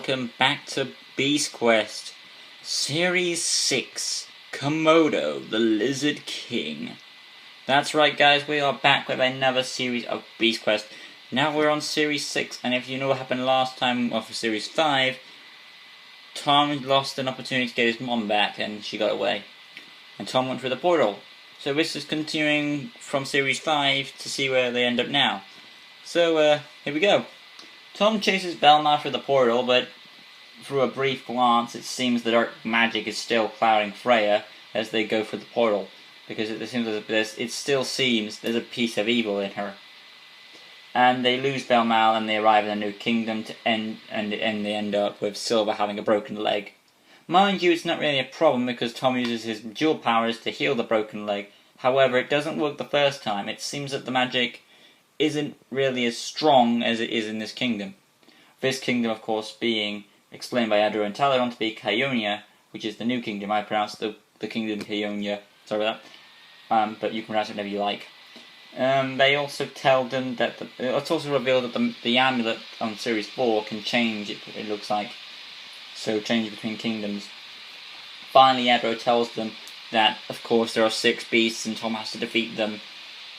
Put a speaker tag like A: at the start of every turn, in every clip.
A: welcome back to Beast Quest Series 6, Komodo, the Lizard King. That's right guys, we are back with another series of Beast Quest. Now we're on Series 6, and if you know what happened last time of Series 5, Tom lost an opportunity to get his mom back and she got away. And Tom went through the portal. So this is continuing from Series 5 to see where they end up now. So, here we go. Tom chases Velma through the portal, but through a brief glance, it seems the dark magic is still clouding Freya as they go through the portal, because it still seems there's a piece of evil in her. And they lose Velma and they arrive in a new kingdom and they end up with Silver having a broken leg. Mind you, it's not really a problem because Tom uses his dual powers to heal the broken leg. However, it doesn't work the first time. It seems that the magic isn't really as strong as it is in this kingdom. This kingdom, of course, being explained by Adro and Talon to be Caonia, which is the new kingdom. I pronounce the kingdom Caonia, sorry about that, but you can pronounce it whatever you like. They also tell them that it's also revealed that the amulet on Series 4 can change, it looks like, so change between kingdoms. Finally, Adro tells them that, of course, there are 6 beasts and Tom has to defeat them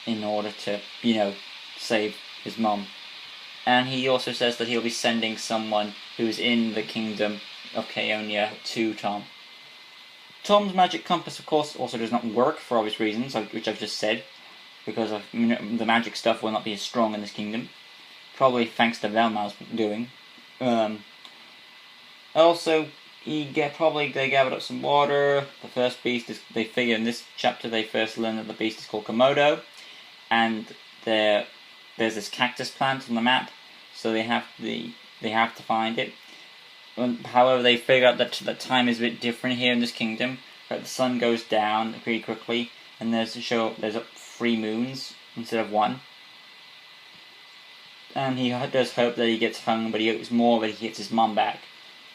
A: in order to, save his mom. And he also says that he'll be sending someone who's in the kingdom of Caonia to Tom. Tom's magic compass, of course, also does not work for obvious reasons, which I've just said, because of, the magic stuff will not be as strong in this kingdom. Probably thanks to Velma's doing. Also, they gathered up some water. The first beast is, they figure in this chapter they first learn that the beast is called Komodo, and there's this cactus plant on the map, so they have to find it. However, they figure out that the time is a bit different here in this kingdom. That the sun goes down pretty quickly, and there's 3 moons instead of 1. And he does hope that he gets hung, but he hopes more that he gets his mom back.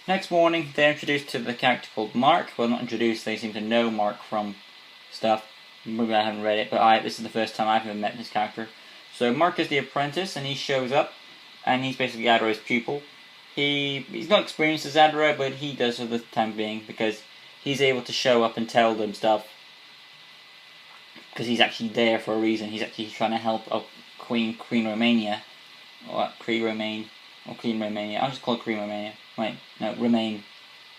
A: Next morning, they're introduced to the character called Mark. Well, not introduced, they seem to know Mark from stuff. Maybe I haven't read it, but this is the first time I've ever met this character. So Mark is the apprentice, and he shows up, and he's basically Adro's pupil. He's not experienced as Adro, but he does for the time being, because he's able to show up and tell them stuff. Because he's actually there for a reason. He's actually trying to help Queen Romania. Or Queen Romania. I'll just call it Queen Romania. Wait, no, Remain.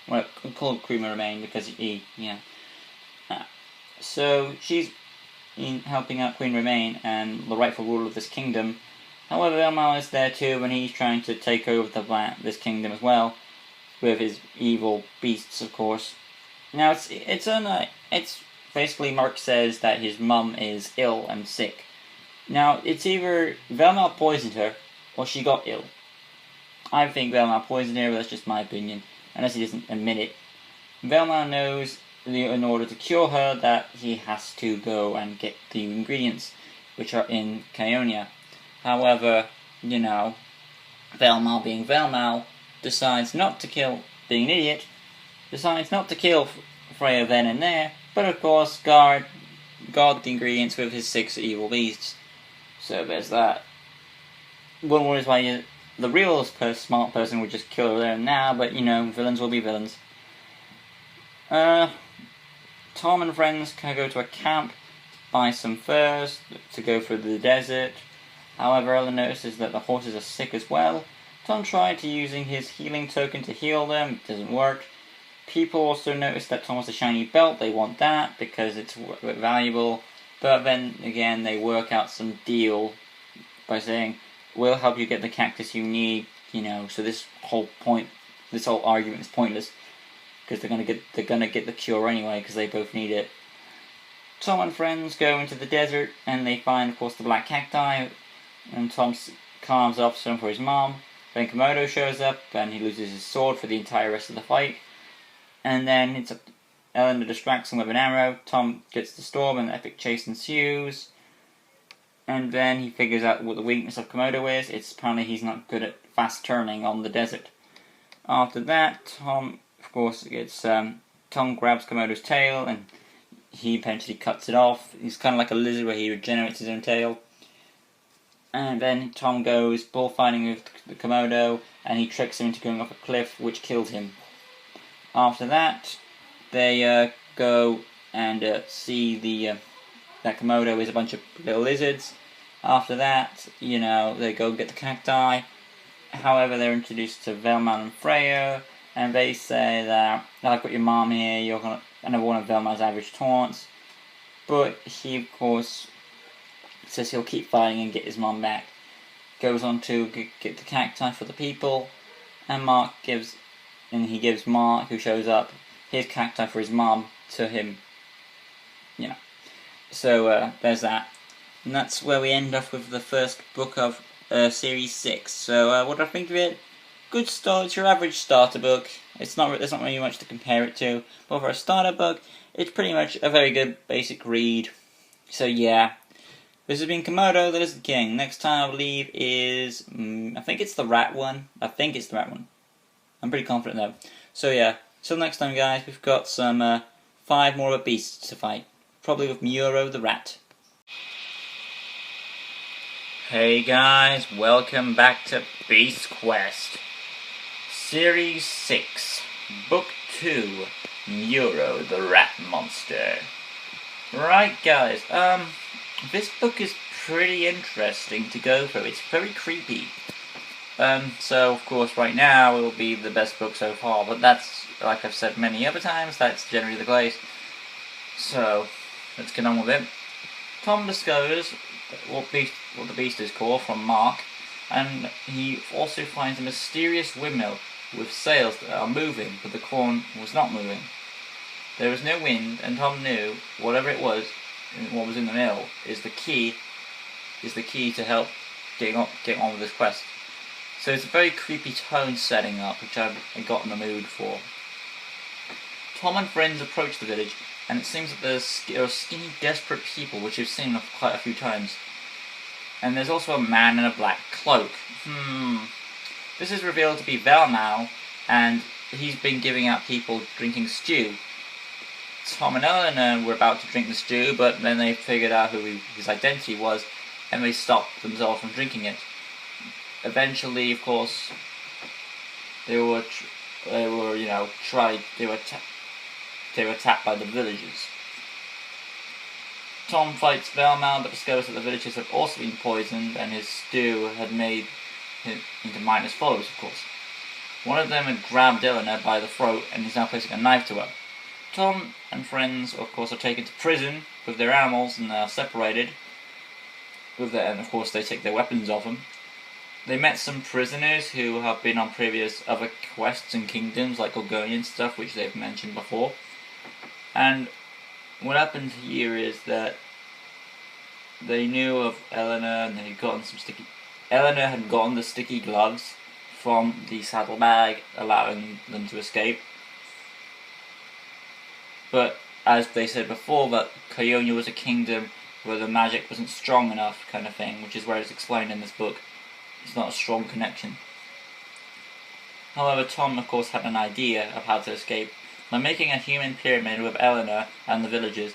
A: Well, I'll call it Queen Remain because so she's helping out Queen Remain and the rightful ruler of this kingdom. However, Velma is there too, and he's trying to take over this kingdom as well, with his evil beasts, of course. Now it's basically Mark says that his mum is ill and sick. Now it's either Velma poisoned her or she got ill. I think Velma poisoned her, but that's just my opinion, unless he doesn't admit it. Velma knows in order to cure her that he has to go and get the ingredients which are in Caonia. However, Velma being Velma decides not to kill, being an idiot, decides not to kill Freya then and there, but of course guard the ingredients with his 6 evil beasts. So there's that. One wonders why the real smart person would just kill her there and now, but villains will be villains. Tom and friends can go to a camp, buy some furs to go through the desert. However, Ellen notices that the horses are sick as well. Tom tried using his healing token to heal them, it doesn't work. People also notice that Tom has a shiny belt, they want that because it's valuable. But then again, they work out some deal by saying, we'll help you get the cactus you need, so this whole argument is pointless. Because they're gonna get the cure anyway, because they both need it. Tom and friends go into the desert, and they find, of course, the black cacti, and Tom carves off some for his mom. Then Komodo shows up, and he loses his sword for the entire rest of the fight. And then it's up to Ellen to distract him with an arrow. Tom gets the storm, and an epic chase ensues. And then he figures out what the weakness of Komodo is. It's apparently he's not good at fast turning on the desert. After that, Tom grabs Komodo's tail and he eventually cuts it off. He's kind of like a lizard where he regenerates his own tail. And then Tom goes bullfighting with the Komodo, and he tricks him into going off a cliff, which kills him. After that, they go and see that Komodo is a bunch of little lizards. After that, they go get the cacti. However, they're introduced to Velma and Freya, and they say that, I've got your mom here, you're another one of Velma's average taunts. But he, of course, says he'll keep fighting and get his mom back. Goes on to get the cacti for the people, and he gives Mark, who shows up, his cacti for his mom to him. So there's that. And that's where we end off with the first book of Series 6. So what do I think of it? Good start. It's your average starter book. There's not really much to compare it to. But for a starter book, it's pretty much a very good basic read. So yeah. This has been Komodo, the Lizard King. Next time I believe is, I think it's the rat one. I'm pretty confident though. So yeah, till next time guys, we've got some 5 more beasts to fight. Probably with Muro the rat. Hey guys, welcome back to Beast Quest. Series 6, Book 2, Muro the rat monster. Right guys, this book is pretty interesting to go through. It's very creepy. So of course right now it will be the best book so far, but that's, like I've said many other times, that's generally the case. So, let's get on with it. Tom discovers what the beast is called from Mark, and he also finds a mysterious windmill with sails that are moving, but the corn was not moving. There was no wind, and Tom knew whatever it was, what was in the mill, is the key to help get on with this quest. So it's a very creepy tone setting up, which I got in the mood for. Tom and friends approach the village, and it seems that there are skinny, desperate people, which we've seen quite a few times. And there's also a man in a black cloak. This is revealed to be Velma, and he's been giving out people drinking stew. Tom and Eleanor were about to drink the stew, but then they figured out who his identity was, and they stopped themselves from drinking it. Eventually, of course, they were attacked by the villagers. Tom fights Velma, but discovers that the villagers have also been poisoned, and his stew had made him into miners' followers, of course. One of them had grabbed Eleanor by the throat and is now placing a knife to her. Tom and friends, of course, are taken to prison with their animals and are separated. And of course, they take their weapons off them. They met some prisoners who have been on previous other quests and kingdoms, like Gorgonian stuff, which they've mentioned before. And what happened here is that they knew of Eleanor, and they had gotten Eleanor had gotten the sticky gloves from the saddlebag, allowing them to escape. But as they said before, that Koyonia was a kingdom where the magic wasn't strong enough, kind of thing, which is where it's explained in this book. It's not a strong connection. However, Tom, of course, had an idea of how to escape. By making a human pyramid with Eleanor and the villagers,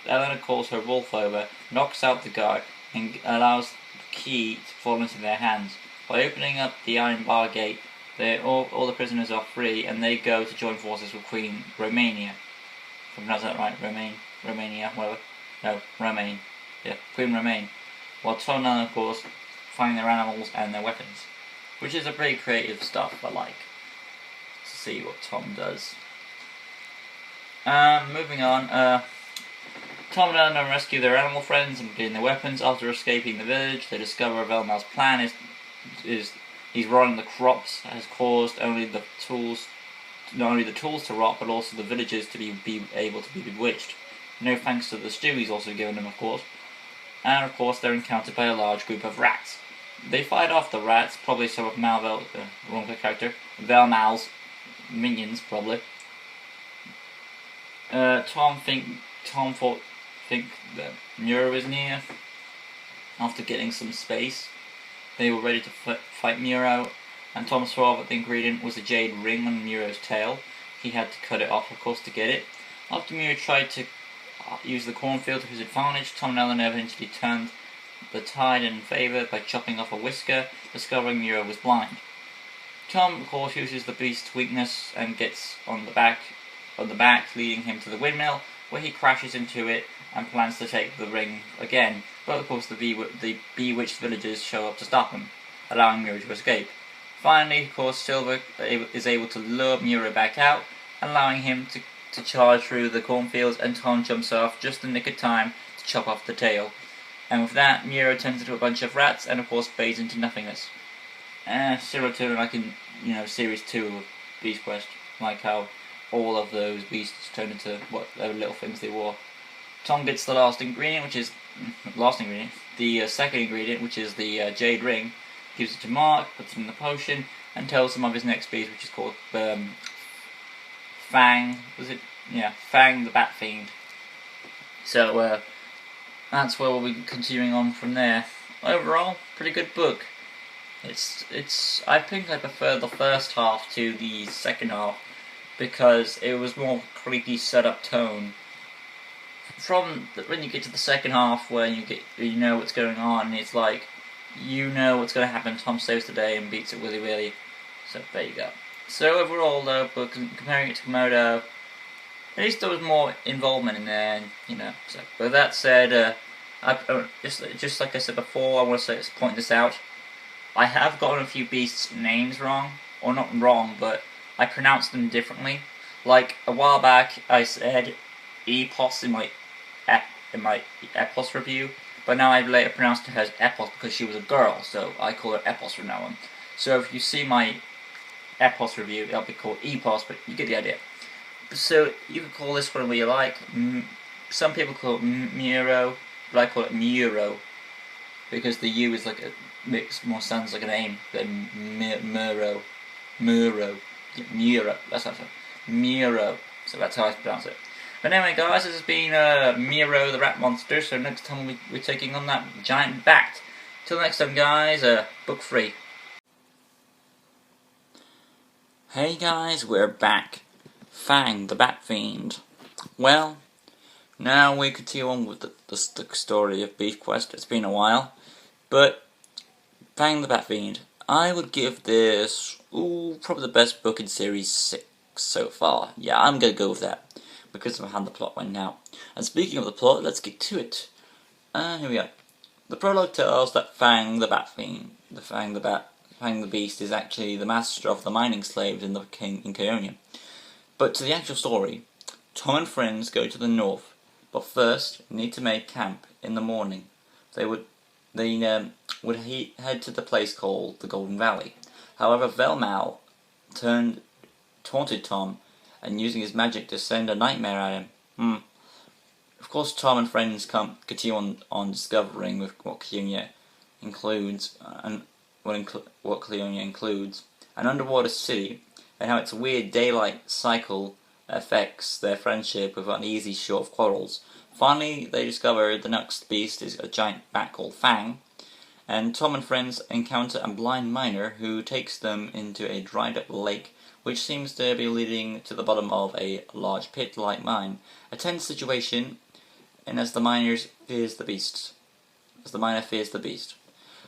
A: Eleanor calls her wolf over, knocks out the guard, and allows the key to fall into their hands. By opening up the iron bar gate, all the prisoners are free, and they go to join forces with Queen Romania. If I pronounce that right, Romania, whatever. No, Romaine. Yeah, Queen Romaine. While Tom and Eleanor, of course, find their animals and their weapons. Which is a pretty creative stuff, I like. To see what Tom does. Moving on, Tom and Eleanor rescue their animal friends and gain their weapons. After escaping the village, they discover Velma's plan is he's rotting the crops, has caused not only the tools to rot, but also the villagers to be able to be bewitched. No thanks to the stew he's also given them, of course. And of course, they're encountered by a large group of rats. They fight off the rats, probably some of Velma's minions, probably. Tom think that Muro is near. After getting some space, they were ready to fight Muro, and Tom saw that the ingredient was a jade ring on Muro's tail. He had to cut it off, of course, to get it. After Muro tried to use the cornfield to his advantage, Tom and Eleanor eventually turned the tide in favour by chopping off a whisker, discovering Miro was blind. Tom, of course, uses the beast's weakness and gets on the back, leading him to the windmill, where he crashes into it and plans to take the ring again. But of course, the bewitched villagers show up to stop him, allowing Miro to escape. Finally, of course, Silver is able to lure Miro back out, allowing him to charge through the cornfields, and Tom jumps off just in the nick of time to chop off the tail. And with that, Miro turns into a bunch of rats and of course fades into nothingness. Similar to like in series 2 of Beast Quest, like how all of those beasts turn into whatever little things they were. Tom gets the last ingredient, the second ingredient, which is the jade ring, gives it to Mark, puts him in the potion, and tells him of his next beast, which is called Fang. Fang the Bat Fiend. So that's where we'll be continuing on from there. Overall, pretty good book. I think I prefer the first half to the second half because it was more creepy setup tone. When you get to the second half, where you know what's going on, it's like you know what's going to happen. Tom saves the day and beats it really. So there you go. So overall, though, but comparing it to Komodo, at least there was more involvement in there, and So, with that said, just like I said before, I want to point this out. I have gotten a few beasts' names wrong, or not wrong, but I pronounced them differently. Like a while back, I said Epos in my Epos review, but now I've later pronounced her as Epos because she was a girl, so I call her Epos from now on. So if you see my Epos review, it'll be called Epos, but you get the idea. So you can call this whatever you like. Some people call it Miro, but I call it Muro, because the U is like makes more sounds like a name than Muro. That's how I say Miro. So that's how I pronounce it. But anyway, guys, this has been Miro the Rat Monster. So next time we're taking on that giant bat. Till next time, guys. Book 3. Hey guys, we're back. Fang the Bat Fiend. Well, now we continue on with the story of Beast Quest. It's been a while, but Fang the Bat Fiend. I would give this probably the best book in series 6 so far. Yeah, I'm gonna go with that because of how the plot went now. And speaking of the plot, let's get to it. Here we go. The prologue tells that Fang the Bat Fiend, Fang the Beast, is actually the master of the mining slaves in Caonia. But to the actual story, Tom and friends go to the north, but first need to make camp in the morning. They would head to the place called the Golden Valley. However, Velmal taunted Tom and using his magic to send a nightmare at him. Of course, Tom and friends continue on discovering what Caonia includes, what Caonia includes, an underwater city, and how its weird daylight cycle affects their friendship with uneasy short quarrels. Finally, they discover the next beast is a giant bat called Fang, and Tom and friends encounter a blind miner who takes them into a dried-up lake, which seems to be leading to the bottom of a large pit-like mine. A tense situation, and as the miner fears the beast.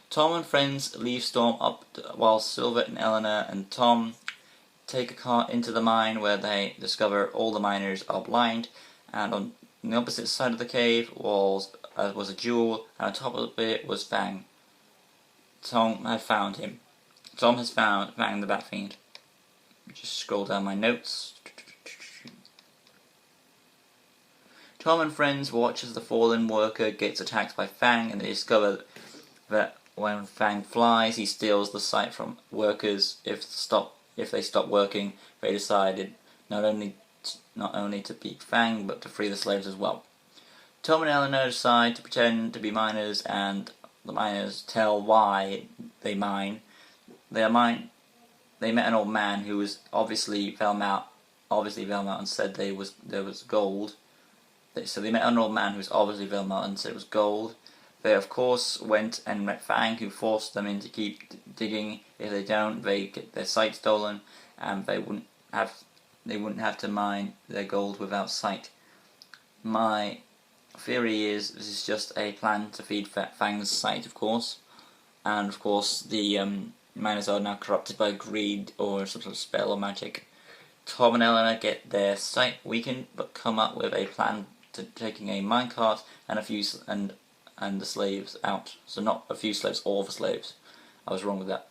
A: Tom and friends leave Storm up while Silver and Eleanor and Tom take a cart into the mine, where they discover all the miners are blind, and on the opposite side of the cave was a jewel, and on top of it was Fang. Tom has found Fang the Bat Fiend. Just scroll down my notes. Tom and friends watch as the fallen worker gets attacked by Fang, and they discover that when Fang flies, he steals the sight from workers. If they stop working, they decided not only to beat Fang, but to free the slaves as well. Tom and Eleanor decide to pretend to be miners, and the miners tell why they mine. They met an old man who was obviously Velmal and said there was gold. So they met an old man who was obviously Velmal and said it was gold. They of course went and met Fang, who forced them in to keep digging. If they don't, they get their sight stolen, and they wouldn't have to mine their gold without sight. theory is this is just a plan to feed Fang's sight, of course, and of course the miners are now corrupted by greed or some sort of spell or magic. Tom and Eleanor get their sight weakened, but come up with a plan to taking a minecart and and the slaves out. So not a few slaves, all the slaves. I was wrong with that.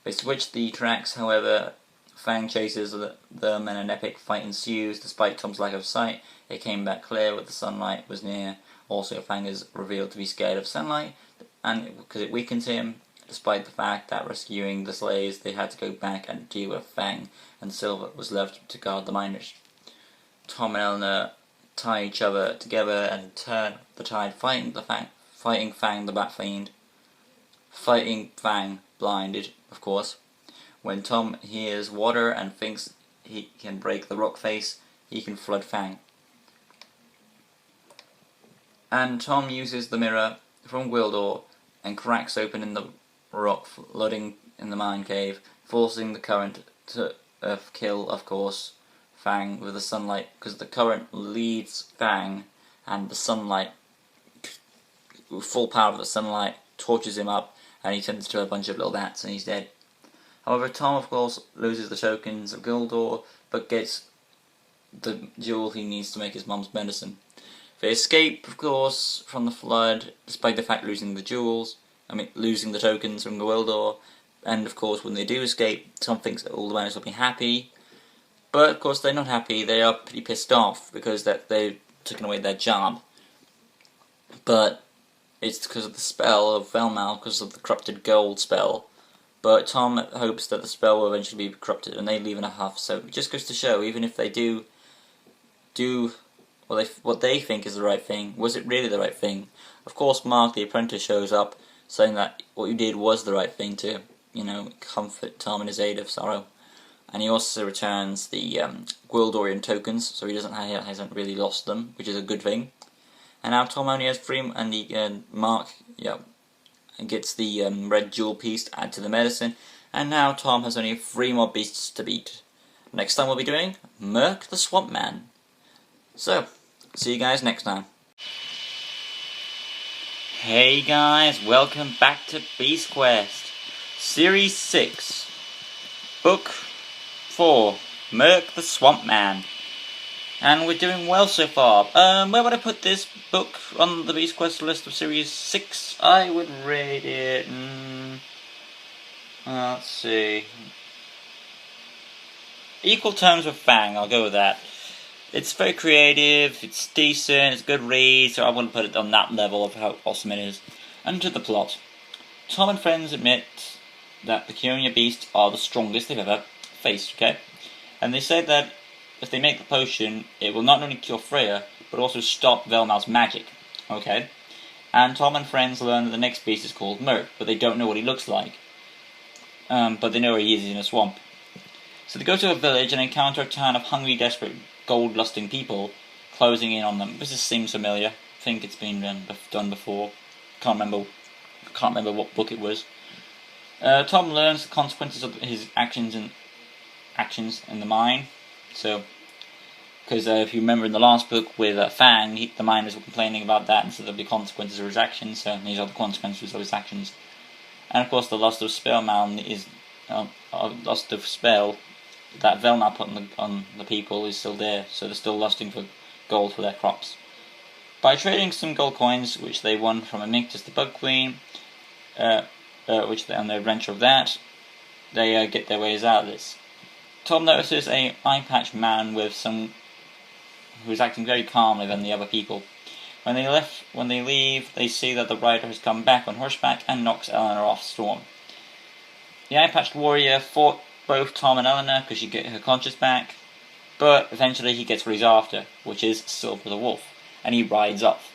A: They switch the tracks, however, Fang chases them and an epic fight ensues. Despite Tom's lack of sight, it came back clear when the sunlight was near. Also, Fang is revealed to be scared of sunlight, and because it weakens him, despite the fact that rescuing the slaves, they had to go back and deal with Fang, and Silver was left to guard the miners. Tom and Eleanor tie each other together and turn the tide, fighting Fang the Bat Fiend. Fighting Fang blinded, of course. When Tom hears water and thinks he can break the rock face, he can flood Fang. And Tom uses the mirror from Gwildor and cracks open in the rock, flooding in the mine cave, forcing the current to kill, of course, Fang with the sunlight, because the current leads Fang, and the sunlight, full power of the sunlight, torches him up, and he turns into a bunch of little bats, and he's dead. However, Tom, of course, loses the tokens of Gwildor, but gets the jewel he needs to make his mum's medicine. They escape, of course, from the flood, despite the fact losing the tokens from Gwildor. And of course, when they do escape, Tom thinks that all the miners will be happy. But of course, they're not happy. They are pretty pissed off because they've taken away their job. But it's because of the spell of Velmal, because of the corrupted gold spell. But Tom hopes that the spell will eventually be corrupted, and they leave in a huff. So it just goes to show, even if they do what they think is the right thing, was it really the right thing? Of course, Mark the apprentice shows up, saying that what you did was the right thing to, comfort Tom in his aid of sorrow. And he also returns the Gwildorian tokens, so he hasn't really lost them, which is a good thing. And now Tom only has 3, and Mark, gets the red jewel piece to add to the medicine, and now Tom has only 3 more beasts to beat. Next time we'll be doing Merc the Swamp Man. So, see you guys next time. Hey guys, welcome back to Beast Quest, Series 6, Book 4, Merc the Swamp Man. And we're doing well so far. Where would I put this book on the Beast Quest list of Series 6? I would rate it... let's see... equal terms with Fang, I'll go with that. It's very creative, it's decent, it's a good read, so I wouldn't put it on that level of how awesome it is. And to the plot. Tom and friends admit that the Kionia beasts are the strongest they've ever faced, okay? And they say that if they make the potion, it will not only cure Freya, but also stop Velmal's magic, okay? And Tom and friends learn that the next beast is called Merc, but they don't know what he looks like. But they know where he is in a swamp. So they go to a village and encounter a town of hungry, desperate, gold-lusting people closing in on them. This seems familiar. I think it's been done before. Can't remember what book it was. Tom learns the consequences of his actions in the mine. So, because if you remember in the last book with Fang, the miners were complaining about that, and so there'll be consequences of his actions. So these are the consequences of his actions. And of course, the lust of Spellman is lust of spell that Velmal put on the people is still there, so they're still lusting for gold for their crops. By trading some gold coins, which they won from Amictus the Bug Queen, on their adventure of that, they get their ways out of this. Tom notices a eye-patch man who is acting very calmly than the other people. When they leave, they see that the rider has come back on horseback and knocks Eleanor off Storm. The eye-patched warrior fought both Tom and Eleanor because she get her conscience back, but eventually he gets what he's after, which is Silver the Wolf, and he rides off.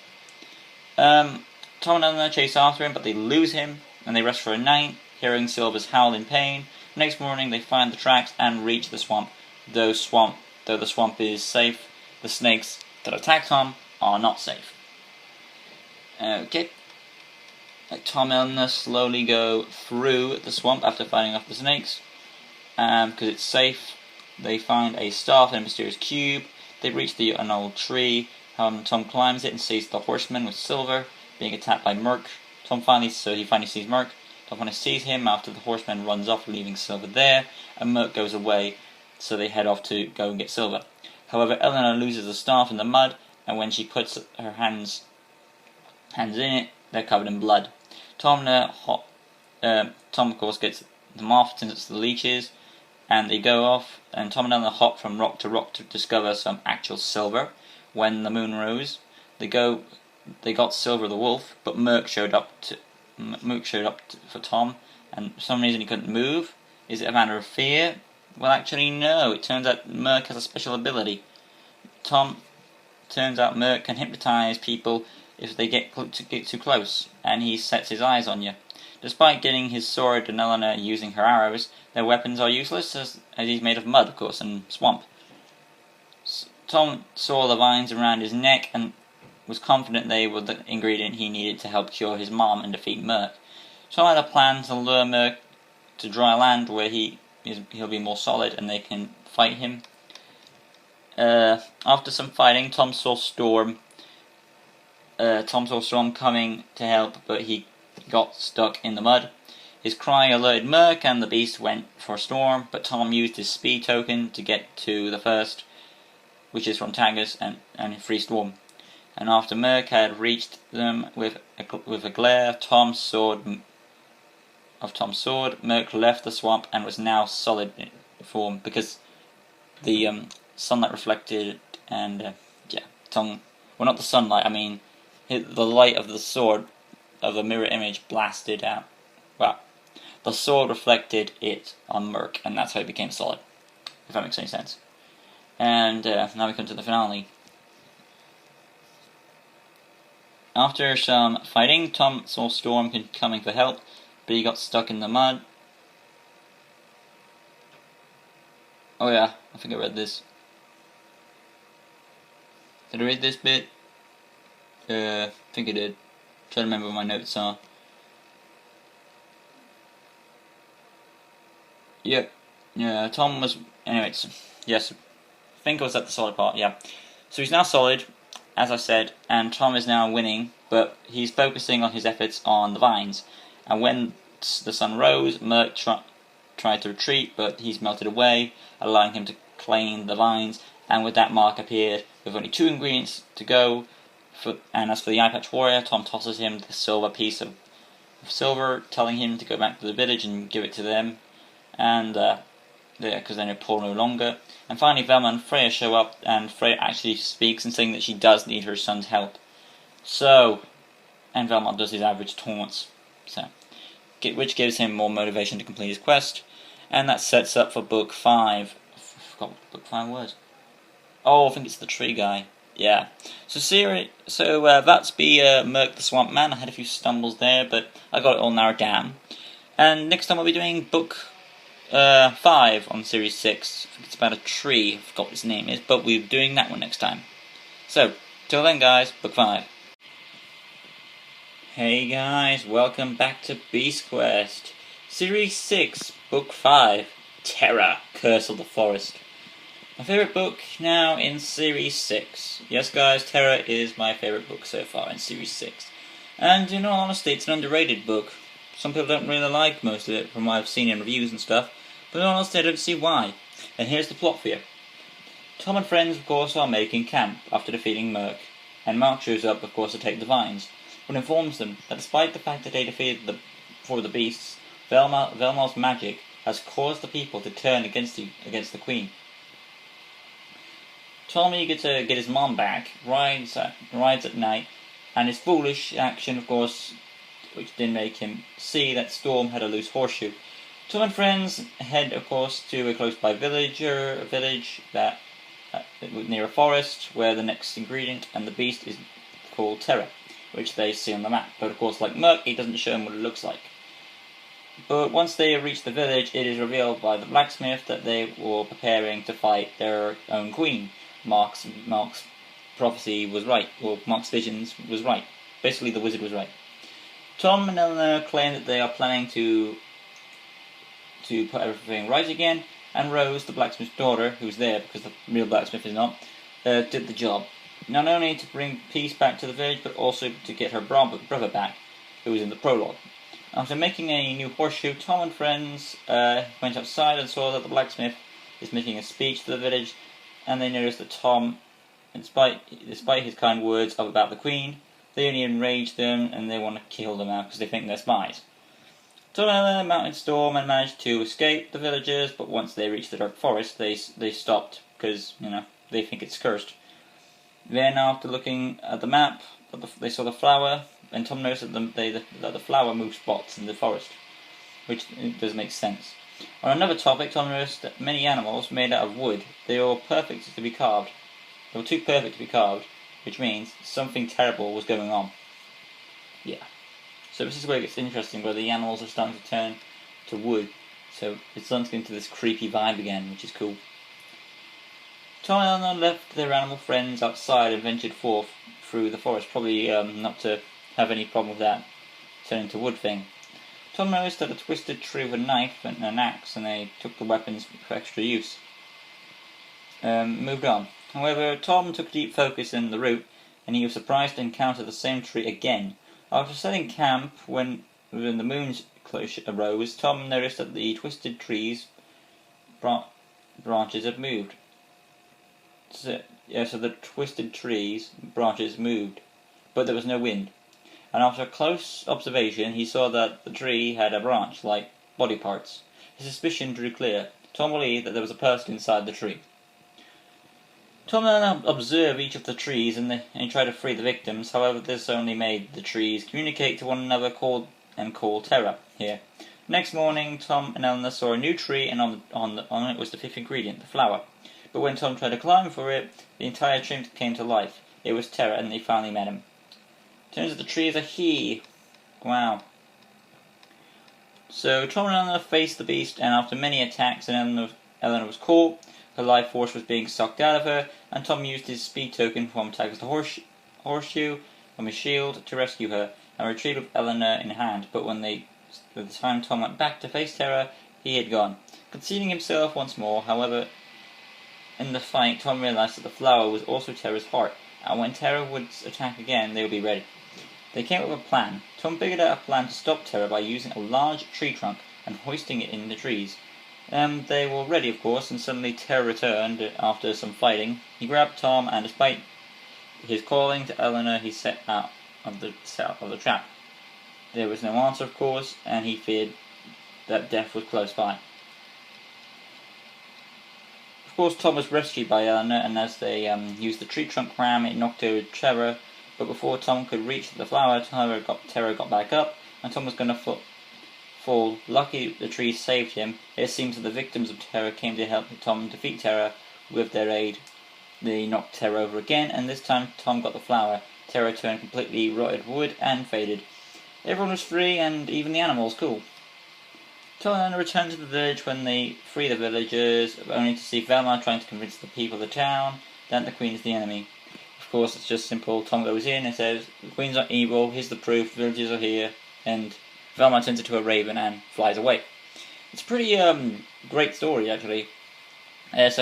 A: Tom and Eleanor chase after him, but they lose him, and they rest for a night, hearing Silver's howl in pain. Next morning they find the tracks and reach the swamp. Though the swamp is safe, the snakes that attack Tom are not safe. Okay. Tom and Eleanor slowly go through the swamp after fighting off the snakes. Because it's safe, they find a staff and a mysterious cube. They reach an old tree. Tom climbs it and sees the horseman with Silver being attacked by Merc. He finally sees Merc. Tom finally sees him after the horseman runs off, leaving Silver there, and Merc goes away, so they head off to go and get Silver. However, Eleanor loses the staff in the mud, and when she puts her hands in it, they're covered in blood. Tom, of course, gets them off since it's the leeches, and they go off, and Tom and Eleanor hop from rock to discover some actual Silver. When the moon rose, they got Silver the wolf, but Merc showed up for Tom, and for some reason he couldn't move. Is it a matter of fear? Well, actually, no. It turns out Merc has a special ability. Turns out Merc can hypnotize people if they get too close, and he sets his eyes on you. Despite getting his sword and Eleanor using her arrows, their weapons are useless as he's made of mud, of course, and swamp. Tom saw the vines around his neck and was confident they were the ingredient he needed to help cure his mom and defeat Merc. Tom had a plan to lure Merc to dry land where he'll be more solid and they can fight him. After some fighting, Tom saw Storm coming to help, but he got stuck in the mud. His cry alerted Merc and the beast went for Storm, but Tom used his speed token to get to the first, which is from Tagus, and free Storm. And after Merc had reached them with a glare of Tom's sword, Merc left the swamp and was now solid form because the sunlight reflected and Tom. Well, not the sunlight. I mean, the light of the sword of the mirror image blasted out. Well, the sword reflected it on Merc, and that's how it became solid. If that makes any sense. And now we come to the finale. After some fighting, Tom saw Storm coming for help, but he got stuck in the mud. Oh yeah, I think I read this. Did I read this bit? I think I did. Trying to remember what my notes are. Yep. Yeah, Tom was... Anyways, yes. I think I was at the solid part, yeah. So he's now solid, as I said, and Tom is now winning, but he's focusing on his efforts on the vines. And when the sun rose, Merc tried to retreat, but he's melted away, allowing him to claim the vines, and with that Mark appeared with only 2 ingredients to go. And as for the Eye Patch Warrior, Tom tosses him the silver piece of silver, telling him to go back to the village and give it to them, and because then it'll pour no longer. And finally Velma and Freya show up, and Freya actually speaks and saying that she does need her son's help. So, and Velma does his average taunts, which gives him more motivation to complete his quest, and that sets up for Book 5. I forgot what Book 5 was. Oh, I think it's the tree guy. Yeah. So that's Merc the Swamp Man. I had a few stumbles there, but I got it all narrowed down. And next time we'll be doing Book 5 on Series 6. I think it's about a tree. I forgot what its name is, but we're doing that one next time. So, till then guys, Book 5. Hey guys, welcome back to Beast Quest. Series 6, Book 5, Terra, Curse of the Forest. My favourite book now in Series 6. Yes guys, Terra is my favourite book so far in Series 6. And in all honesty, it's an underrated book. Some people don't really like most of it from what I've seen in reviews and stuff, but in all honesty I don't see why. And here's the plot for you. Tom and friends of course are making camp after defeating Merc, and Mark shows up of course to take the vines, but informs them that despite the fact that they defeated the beasts, Velma's magic has caused the people to turn against the Queen. Tom, eager to get his mom back, rides at night, and his foolish action, of course, which didn't make him see that Storm had a loose horseshoe. Tom and friends head, of course, to a close-by village that near a forest, where the next ingredient and the beast is called Terra, which they see on the map. But of course, like Merc, it doesn't show them what it looks like. But once they reach the village, it is revealed by the blacksmith that they were preparing to fight their own queen. Mark's prophecy was right, or Mark's visions was right. Basically, the wizard was right. Tom and Eleanor claim that they are planning to put everything right again, and Rose, the blacksmith's daughter, who's there because the real blacksmith is not, did the job. not only to bring peace back to the village, but also to get her brother back, who was in the prologue. After making a new horseshoe, Tom and friends went outside and saw that the blacksmith is making a speech to the village, and they noticed that Tom, despite his kind words about the Queen, they only enraged them and they want to kill them out because they think they're spies. Tom and Eleanor mounted Storm and managed to escape the villagers, but once they reached the Dark Forest, they stopped because, they think it's cursed. Then, after looking at the map, they saw the flower, and Tom noticed that the flower moved spots in the forest, which does make sense. On another topic, Tom noticed that many animals made out of wood, they were perfect to be carved. They were too perfect to be carved, which means something terrible was going on. Yeah. So this is where it gets interesting, where the animals are starting to turn to wood. So it's starting to get into this creepy vibe again, which is cool. Tom and Eleanor left their animal friends outside and ventured forth through the forest, probably not to have any problem with that turning to wood thing. Tom noticed that a twisted tree with a knife and an axe, and they took the weapons for extra use. Moved on. However, Tom took deep focus in the route, and he was surprised to encounter the same tree again. After setting camp, when the moon arose, Tom noticed that the twisted tree's branches had moved. So the twisted tree's branches moved, but there was no wind. And after close observation, he saw that the tree had a branch, like body parts. His suspicion drew clear. Tom believed that there was a person inside the tree. Tom then observed each of the trees and he tried to free the victims. However, this only made the trees communicate to one another and call terror here. Next morning, Tom and Eleanor saw a new tree, and on it was the fifth ingredient, the flower. But when Tom tried to climb for it, the entire tree came to life. It was Terra, and they finally met him. Turns out the tree is a he. Wow. So Tom and Eleanor faced the beast, and after many attacks, Eleanor was caught. Her life force was being sucked out of her, and Tom used his speed token from attack as the horseshoe from his shield to rescue her, and retrieved with Eleanor in hand. But by the time Tom went back to face Terra, he had gone, concealing himself once more. However, in the fight, Tom realized that the flower was also Terra's heart, and when Terra would attack again, they would be ready. They came up with a plan. Tom figured out a plan to stop Terra by using a large tree trunk and hoisting it in the trees. They were ready, of course, and suddenly Terra returned after some fighting. He grabbed Tom, and despite his calling to Eleanor, he set out of the trap. There was no answer, of course, and he feared that death was close by. Of course, Tom was rescued by Eleanor, and as they used the tree trunk ram, it knocked over Terra. But before Tom could reach the flower, Terra got back up, and Tom was going to fall. Lucky the tree saved him. It seems that the victims of Terra came to help Tom defeat Terra. With their aid, they knocked Terra over again, and this time Tom got the flower. Terra turned completely rotted wood and faded. Everyone was free, and even the animals. Cool. Tom and Eleanor returned to the village when they free the villagers, only to see Velma trying to convince the people of the town that the Queen is the enemy. Of course, it's just simple. Tom goes in and says, "The Queen's not evil, here's the proof, villagers are here," and Velma turns into a raven and flies away. It's a pretty great story, actually. It's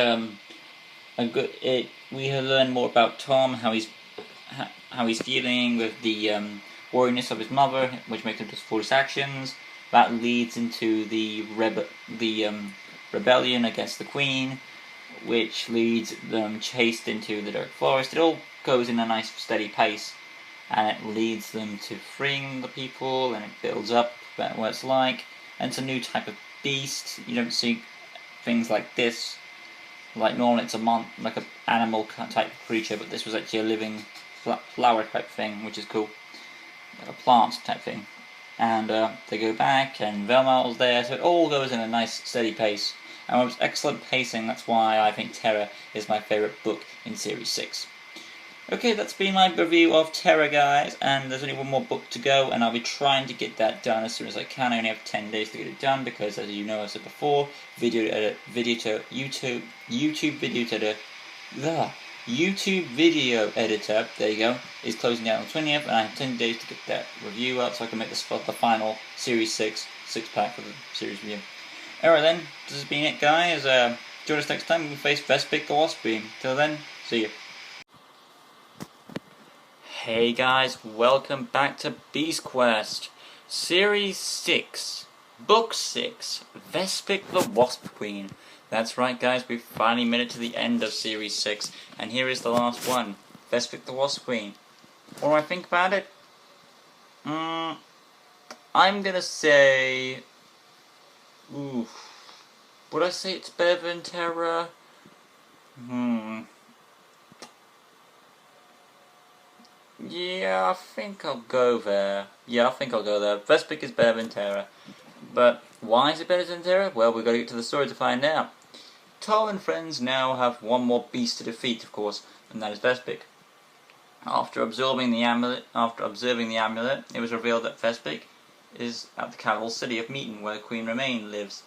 A: we learn more about Tom, how he's dealing with the wariness of his mother, which makes him do foolish actions. That leads into the rebellion against the Queen, which leads them chased into the Dark Forest. It all goes in a nice steady pace, and it leads them to freeing the people, and it builds up about what it's like. And it's a new type of beast. You don't see things like this. Like normally it's like an animal type creature, but this was actually a living flower type thing, which is cool. Like a plant type thing. And they go back, and Velma was there, so it all goes in a nice steady pace. And it was excellent pacing. That's why I think Terra is my favourite book in Series 6. Okay, that's been my review of Terra, guys, and there's only one more book to go, and I'll be trying to get that done as soon as I can. I only have 10 days to get it done, because as you know, I said before, YouTube video editor, there you go, is closing down on the 20th, and I have 10 days to get that review up so I can make the final Series 6 pack for the series review. Alright then, this has been it, guys. Join us next time when we face Vespic the Wasp Beam. Till then, see you. Hey guys, welcome back to Beast Quest, Series 6, Book 6, Vespic the Wasp Queen. That's right guys, we've finally made it to the end of Series 6, and here is the last one, Vespic the Wasp Queen. What do I think about it? I'm gonna say... Would I say it's better than Terra? Yeah, I think I'll go there. Vespic is better than Terra. But why is it better than Terra? Well, we've got to get to the story to find out. Tom and friends now have one more beast to defeat, of course, and that is Vespic. After observing the amulet, it was revealed that Vespic is at the capital city of Meaton, where Queen Remain lives.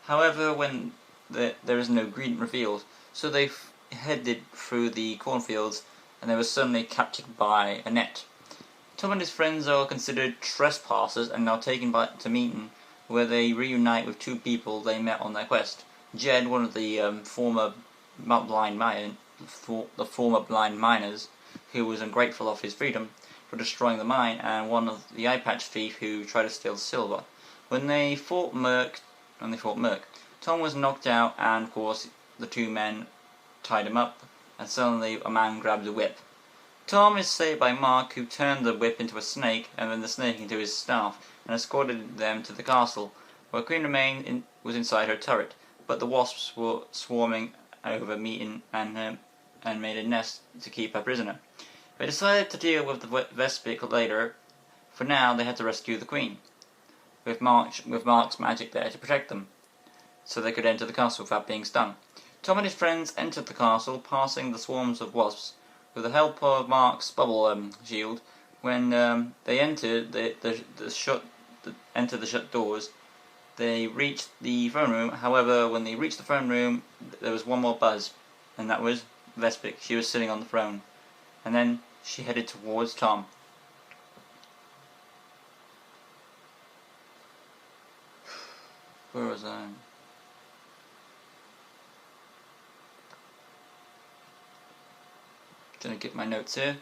A: However, when there is no ingredient revealed, so they headed through the cornfields, and they were suddenly captured by a net. Tom and his friends are considered trespassers and are taken to Meaton, where they reunite with two people they met on their quest. Jed, one of the former blind miners, who was ungrateful of his freedom for destroying the mine, and one of the eye patch thief who tried to steal silver. When they fought Merc, Tom was knocked out, and of course the two men tied him up, and suddenly a man grabs a whip. Tom is saved by Mark, who turned the whip into a snake, and then the snake into his staff, and escorted them to the castle, where Queen Remain was inside her turret, but the wasps were swarming over Meaton and made a nest to keep her prisoner. They decided to deal with the Vespic later. For now, they had to rescue the Queen, with Mark's magic there to protect them, so they could enter the castle without being stung. Tom and his friends entered the castle, passing the swarms of wasps. With the help of Mark's bubble shield, when they entered the shut doors, they reached the throne room. However, when they reached the throne room, there was one more buzz, and that was Vespic. She was sitting on the throne, and then she headed towards Tom. Where was I? Gonna get my notes here.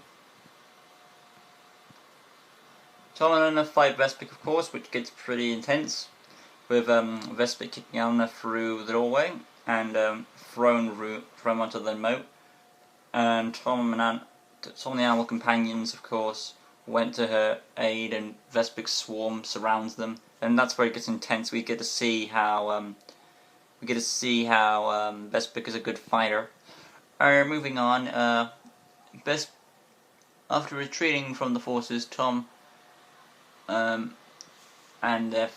A: Tom and Eleanor fight Vespic, of course, which gets pretty intense, with Vespic kicking Eleanor through the doorway and thrown onto the moat. And Tom and the animal companions, of course, went to her aid, and Vespic's swarm surrounds them, and that's where it gets intense. We get to see how Vespic is a good fighter. Moving on. After retreating from the forces, Tom had a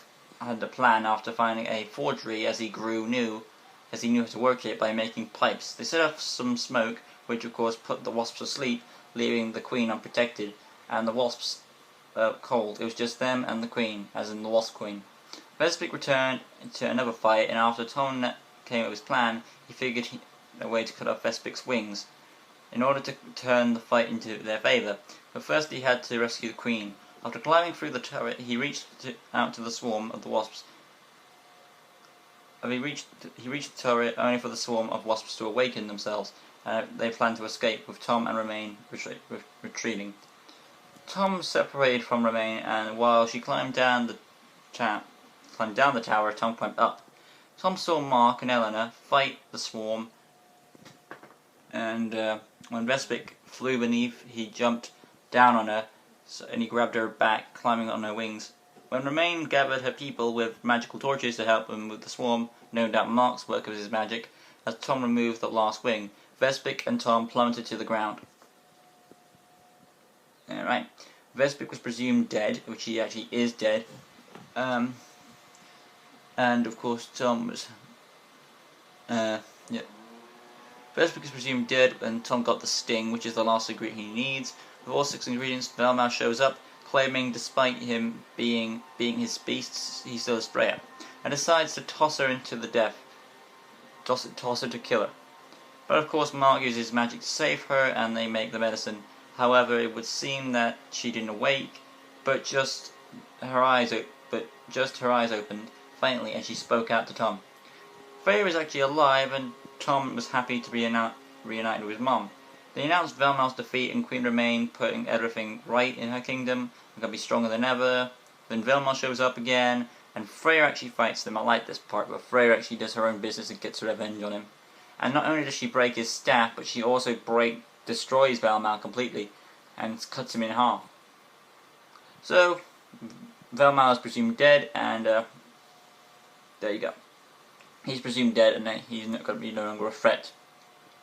A: plan after finding a forgery as he knew how to work it by making pipes. They set off some smoke, which of course put the wasps asleep, leaving the Queen unprotected, and the wasps cold. It was just them and the Queen, as in the Wasp Queen. Vespic returned to another fight, and after Tom came up with his plan, he figured a way to cut off Vespic's wings, in order to turn the fight into their favour. But first he had to rescue the Queen. After climbing through the turret, he reached out to the swarm of the wasps. He reached the turret only for the swarm of wasps to awaken themselves. They planned to escape, with Tom and Remain retreating. Tom separated from Remain, and while she climbed down the tower, Tom climbed up. Tom saw Mark and Eleanor fight the swarm, and when Vespic flew beneath, he jumped down on her, and he grabbed her back, climbing on her wings. When Remain gathered her people with magical torches to help them with the swarm, no doubt Mark's work of his magic, as Tom removed the last wing, Vespic and Tom plummeted to the ground. Alright, Vespic was presumed dead, which he actually is dead, and of course Tom was, Vespic is presumed dead, and Tom got the sting, which is the last ingredient he needs. With all 6 ingredients, Velma shows up, claiming despite him being his beast, he's still a sprayer, and decides to toss her into the death. Toss her to kill her. But of course Mark uses magic to save her, and they make the medicine. However, it would seem that she didn't awake, but just her eyes opened faintly, and she spoke out to Tom. Freya is actually alive, and Tom was happy to be reunited with his mom. They announced Velmal's defeat and Queen Remain putting everything right in her kingdom. They're going to be stronger than ever. Then Velmal shows up again, and Freyr actually fights them. I like this part where Freyr actually does her own business and gets revenge on him. And not only does she break his staff, but she also destroys Velmal completely and cuts him in half. So, Velmal is presumed dead, and there you go. He's presumed dead, and he's not going to be no longer a threat.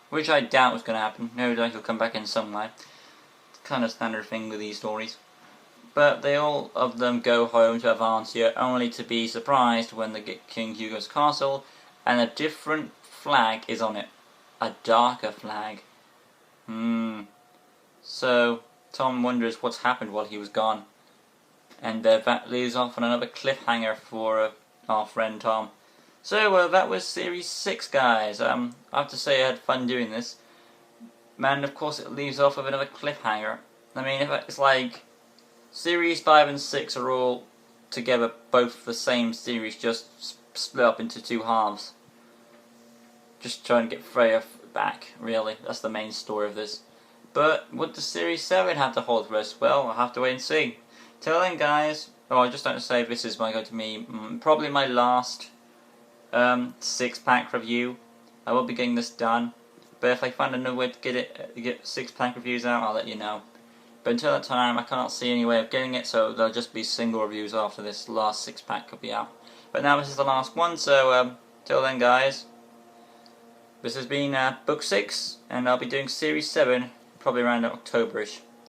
A: Which I doubt was going to happen. No doubt he'll come back in some way. It's kind of standard thing with these stories. But they all of them go home to Avancia, only to be surprised when they get King Hugo's castle, and a different flag is on it. A darker flag. So, Tom wonders what's happened while he was gone. And that leaves off on another cliffhanger for our friend Tom. So, that was Series 6, guys. I have to say I had fun doing this. And, of course, it leaves off with another cliffhanger. I mean, it's like Series 5 and 6 are all together, both the same series, just split up into two halves. Just trying to get Freya back, really. That's the main story of this. But what does Series 7 have to hold for us? Well, I'll have to wait and see. Till then, guys, I just don't say this is going to be probably my last 6-pack review. I will be getting this done. But if I find another way to get 6-pack reviews out, I'll let you know. But until that time, I can't see any way of getting it, so there'll just be single reviews after this last 6-pack could be out. But now this is the last one, so till then, guys, this has been Book 6, and I'll be doing Series 7 probably around October-ish.